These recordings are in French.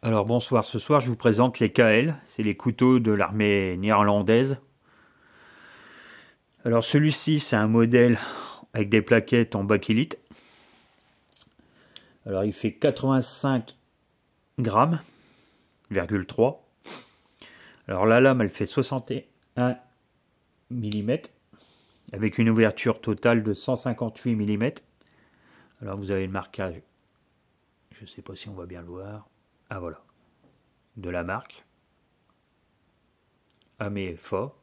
Alors bonsoir, ce soir je vous présente les KL, c'est les couteaux de l'armée néerlandaise. Alors celui-ci c'est un modèle avec des plaquettes en bakélite. Alors il fait 85 grammes, 3. Alors la lame elle fait 61 mm avec une ouverture totale de 158 mm. Alors vous avez le marquage, je ne sais pas si on va bien le voir. Ah voilà, de la marque. Amé fort.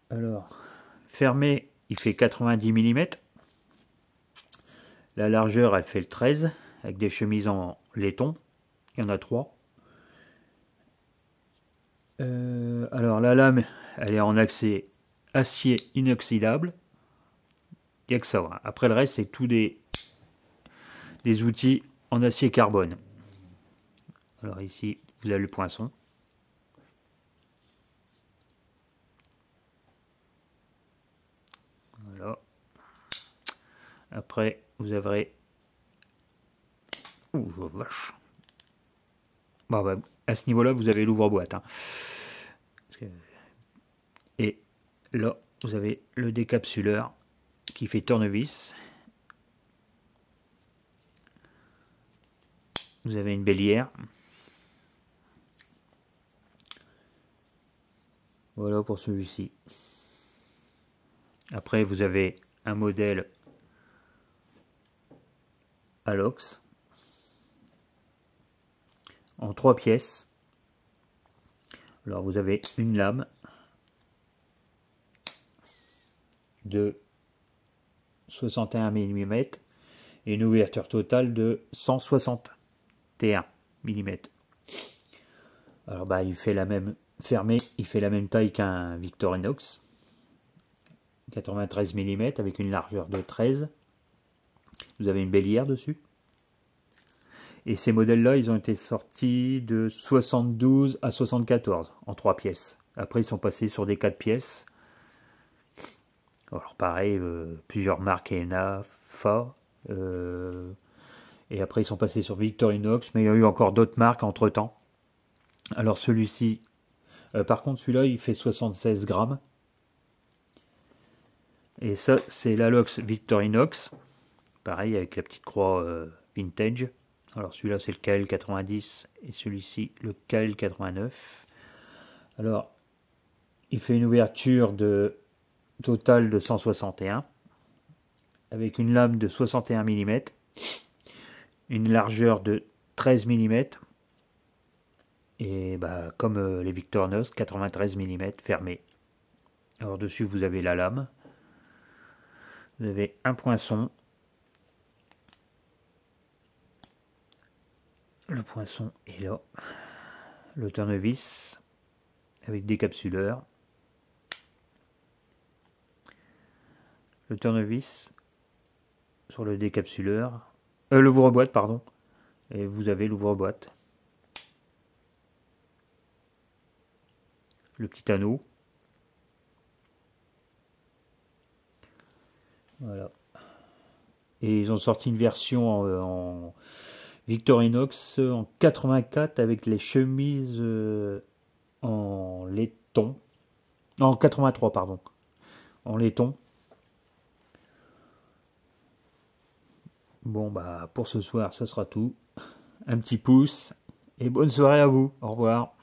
Alors, fermé, il fait 90 mm. La largeur, elle fait le 13, avec des chemises en laiton. Il y en a 3. Alors, la lame, elle est en accès acier inoxydable. Il n'y a que ça. Hein. Après, le reste, c'est tous des outils en acier carbone. Alors, ici, vous avez le poinçon. Voilà. Après, vous avez... Ouh, vache. Bon, bah, à ce niveau-là, vous avez l'ouvre-boîte. Hein. Et là, vous avez le décapsuleur qui fait tournevis. Vous avez une bélière. Voilà pour celui-ci. Après, vous avez un modèle Alox en 3 pièces. Alors, vous avez une lame de 61 mm et une ouverture totale de 161 mm. Alors, bah, il fait la même fermé, il fait la même taille qu'un Victorinox, 93 mm avec une largeur de 13. Vous avez une bélière dessus. Et ces modèles-là, ils ont été sortis de 72 à 74 en 3 pièces. Après, ils sont passés sur des 4 pièces. Alors pareil, plusieurs marques ENA, FA. Et après, ils sont passés sur Victorinox, mais il y a eu encore d'autres marques entre-temps. Alors celui-ci, par contre, celui-là, il fait 76 grammes. Et ça, c'est l'Alox Victorinox. Pareil, avec la petite croix vintage. Alors celui-là c'est le KL90 et celui-ci le KL89. Alors il fait une ouverture totale de 161 avec une lame de 61 mm, une largeur de 13 mm et bah, comme les Victorinox 93 mm fermé. Alors dessus vous avez la lame, vous avez un poinçon. Le poinçon est là. Le tournevis avec décapsuleur. Le tournevis sur le décapsuleur. L'ouvre-boîte, pardon. Et vous avez l'ouvre-boîte. Le petit anneau. Voilà. Et ils ont sorti une version en Victorinox en 84 avec les chemises en laiton. Non, en 83, pardon. En laiton. Bon, bah, pour ce soir, ça sera tout. Un petit pouce et bonne soirée à vous. Au revoir.